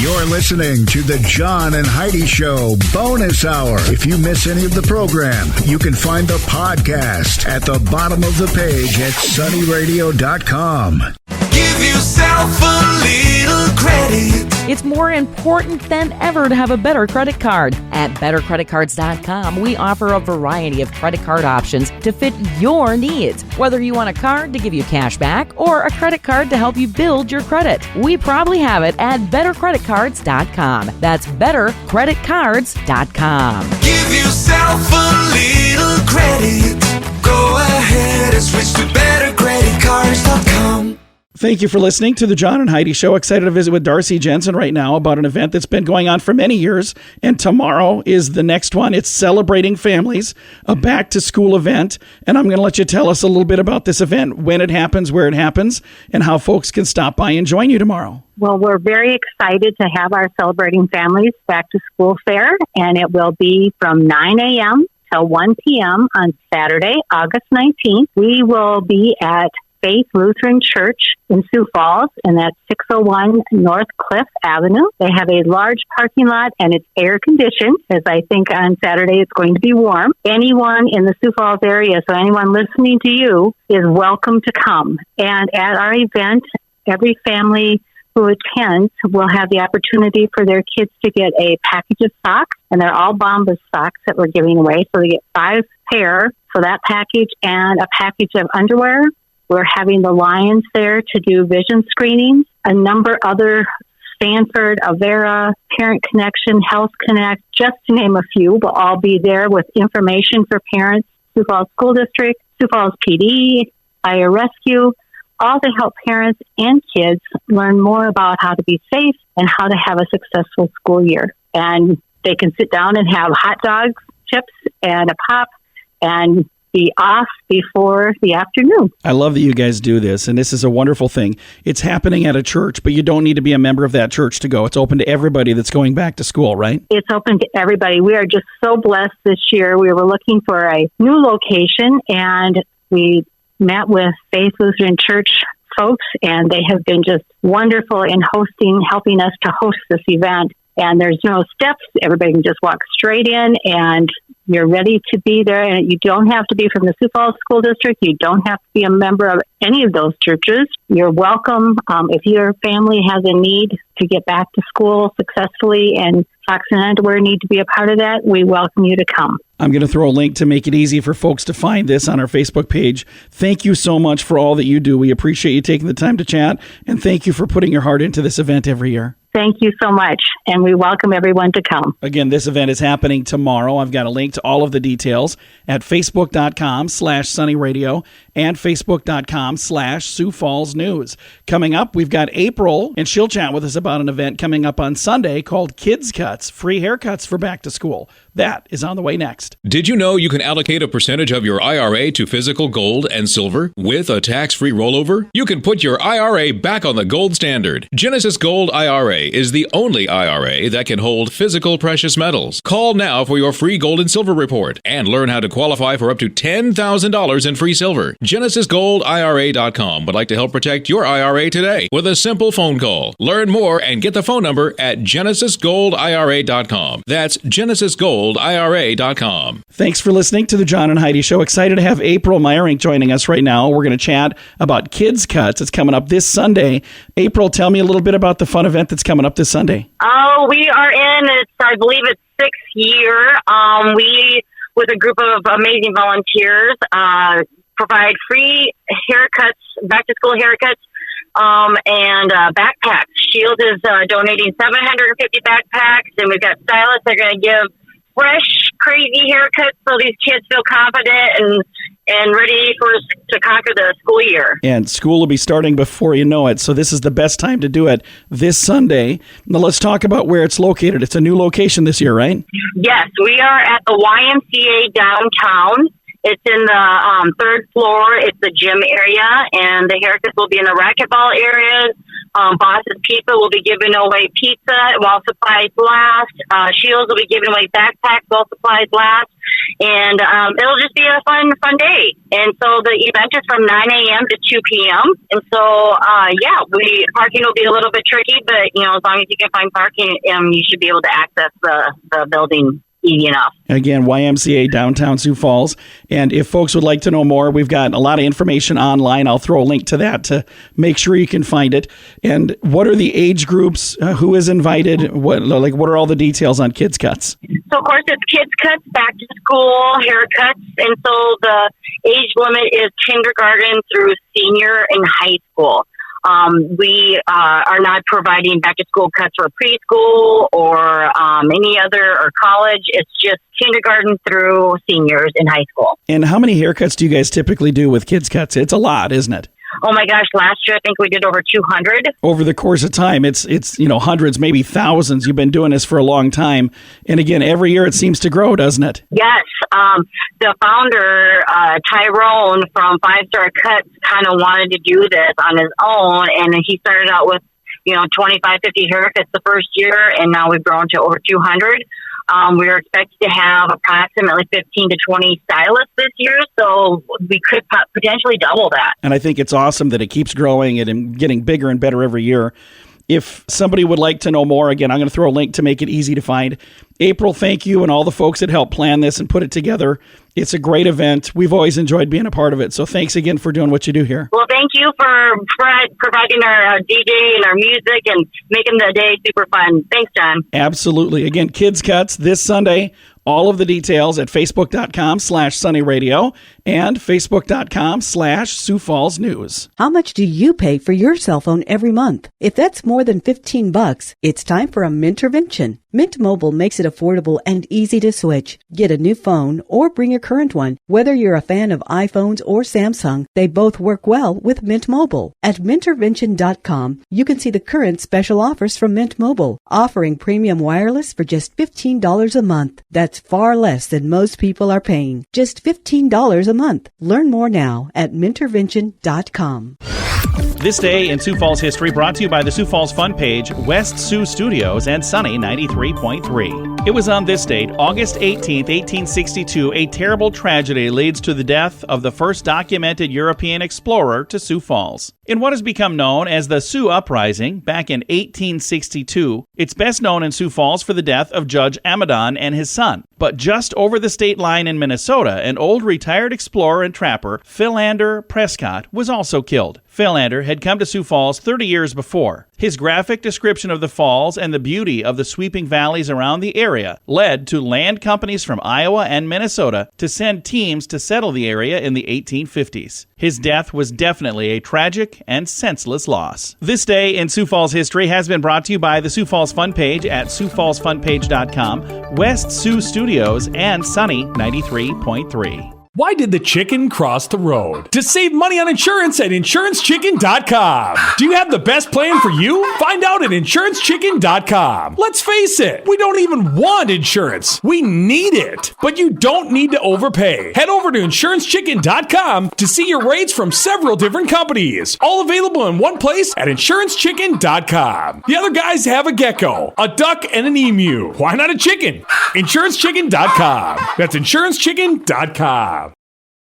You're listening to the John and Heidi Show Bonus Hour. If you miss any of the program, you can find the podcast at the bottom of the page at sunnyradio.com. Give yourself a little credit. It's more important than ever to have a better credit card. At bettercreditcards.com, we offer a variety of credit card options to fit your needs. Whether you want a card to give you cash back or a credit card to help you build your credit, we probably have it at bettercreditcards.com. That's bettercreditcards.com. Give yourself a little credit. Go ahead and switch to bettercreditcards.com. Thank you for listening to the John and Heidi Show. Excited to visit with Darcy Jensen right now about an event that's been going on for many years. And tomorrow is the next one. It's Celebrating Families, a back-to-school event. And I'm going to let you tell us a little bit about this event, when it happens, where it happens, and how folks can stop by and join you tomorrow. Well, we're very excited to have our Celebrating Families back-to-school fair. And it will be from 9 a.m. till 1 p.m. on Saturday, August 19th. We will be at Faith Lutheran Church in Sioux Falls, and that's 601 North Cliff Avenue. They have a large parking lot, and it's air-conditioned, as I think on Saturday it's going to be warm. Anyone in the Sioux Falls area, so anyone listening to you, is welcome to come. And at our event, every family who attends will have the opportunity for their kids to get a package of socks, and they're all Bombas socks that we're giving away. So they get 5 pair for that package and a package of underwear. We're having the Lions there to do vision screenings. A number other, Stanford, Avera, Parent Connection, Health Connect, just to name a few, will all be there with information for parents, Sioux Falls School District, Sioux Falls PD, Fire Rescue, all to help parents and kids learn more about how to be safe and how to have a successful school year. And they can sit down and have hot dogs, chips, and a pop, and be off before the afternoon. I love that you guys do this, and this is a wonderful thing. It's happening at a church, but you don't need to be a member of that church to go. It's open to everybody that's going back to school, right? It's open to everybody. We are just so blessed this year. We were looking for a new location, and we met with Faith Lutheran Church folks, and they have been just wonderful in helping us to host this event. And there's no steps. Everybody can just walk straight in, and you're ready to be there. And you don't have to be from the Sioux Falls School District. You don't have to be a member of any of those churches. You're welcome. If your family has a need to get back to school successfully and socks and underwear need to be a part of that, we welcome you to come. I'm going to throw a link to make it easy for folks to find this on our Facebook page. Thank you so much for all that you do. We appreciate you taking the time to chat, and thank you for putting your heart into this event every year. Thank you so much, and we welcome everyone to come. Again, this event is happening tomorrow. I've got a link to all of the details at facebook.com/sunnyradio and facebook.com/Sioux Falls News. Coming up, we've got April, and she'll chat with us about an event coming up on Sunday called Kids Cuts, free haircuts for back to school. That is on the way next. Did you know you can allocate a percentage of your IRA to physical gold and silver with a tax-free rollover? You can put your IRA back on the gold standard. Genesis Gold IRA is the only IRA that can hold physical precious metals. Call now for your free gold and silver report and learn how to qualify for up to $10,000 in free silver. GenesisGoldIRA.com would like to help protect your IRA today with a simple phone call. Learn more and get the phone number at GenesisGoldIRA.com. That's GenesisGoldIRA.com. Thanks for listening to the John and Heidi Show. Excited to have April Meyerink joining us right now. We're going to chat about Kids Cuts. It's coming up this Sunday. April, tell me a little bit about the fun event that's coming up this Sunday. Oh, we are in, I believe it's 6th year. We, with a group of amazing volunteers, provide free haircuts, back-to-school haircuts, and backpacks. Shield is donating 750 backpacks, and we've got stylists that are going to give fresh, crazy haircuts so these kids feel confident and ready to conquer the school year. And school will be starting before you know it, so this is the best time to do it this Sunday. Now let's talk about where it's located. It's a new location this year, right? Yes, we are at the YMCA downtown. It's in the 3rd floor. It's the gym area, and the haircuts will be in the racquetball areas, Boss's Pizza will be giving away pizza while supplies last. Shields will be giving away backpacks while supplies last. And it'll just be a fun day. And so the event is from 9 a.m. to 2 p.m. And so, parking will be a little bit tricky, but, as long as you can find parking, you should be able to access the building easy enough. Again, YMCA downtown Sioux Falls. And if folks would like to know more, we've got a lot of information online. I'll throw a link to that to make sure you can find it. And what are the age groups? Who is invited? What are all the details on Kids Kutz? So, of course, it's Kids Kutz, back to school, haircuts. And so the age limit is kindergarten through senior in high school. We are not providing back-to-school cuts for preschool or any other or college. It's just kindergarten through seniors in high school. And how many haircuts do you guys typically do with Kids Kutz? It's a lot, isn't it? Oh my gosh, last year I think we did over 200. Over the course of time, it's hundreds, maybe thousands. You've been doing this for a long time. And again, every year it seems to grow, doesn't it? Yes. The founder, Tyrone from 5-Star Cuts, kind of wanted to do this on his own. And he started out with, 25, 50 haircuts the first year. And now we've grown to over 200. We're expected to have approximately 15 to 20 stylists this year, so we could potentially double that. And I think it's awesome that it keeps growing and getting bigger and better every year. If somebody would like to know more, again, I'm going to throw a link to make it easy to find. April, thank you and all the folks that helped plan this and put it together. It's a great event. We've always enjoyed being a part of it. So thanks again for doing what you do here. Well, thank you for providing our DJ and our music and making the day super fun. Thanks, John. Absolutely. Again, Kids Kutz this Sunday. All of the details at facebook.com/sunnyradio and facebook.com/Sioux Falls News. How much do you pay for your cell phone every month? If that's more than $15, it's time for a Mintervention. Mint Mobile makes it affordable and easy to switch. Get a new phone or bring your current one. Whether you're a fan of iPhones or Samsung, they both work well with Mint Mobile. At Mintervention.com, you can see the current special offers from Mint Mobile, offering premium wireless for just $15 a month. That's far less than most people are paying. Just $15 a month. Learn more now at Mintervention.com. This day in Sioux Falls history brought to you by the Sioux Falls Fun page, West Sioux Studios, and Sunny 93.3. It was on this date, August 18, 1862, a terrible tragedy leads to the death of the first documented European explorer to Sioux Falls. In what has become known as the Sioux Uprising, back in 1862, it's best known in Sioux Falls for the death of Judge Amadon and his son. But just over the state line in Minnesota, an old retired explorer and trapper, Philander Prescott, was also killed. Philander had come to Sioux Falls 30 years before. His graphic description of the falls and the beauty of the sweeping valleys around the area led to land companies from Iowa and Minnesota to send teams to settle the area in the 1850s. His death was definitely a tragic and senseless loss. This day in Sioux Falls history has been brought to you by the Sioux Falls Fun page at SiouxFallsFunPage.com, West Sioux Studios, and Sunny 93.3. Why did the chicken cross the road? To save money on insurance at InsuranceChicken.com. Do you have the best plan for you? Find out at InsuranceChicken.com. Let's face it, we don't even want insurance. We need it. But you don't need to overpay. Head over to InsuranceChicken.com to see your rates from several different companies. All available in one place at InsuranceChicken.com. The other guys have a gecko, a duck, and an emu. Why not a chicken? InsuranceChicken.com. That's InsuranceChicken.com.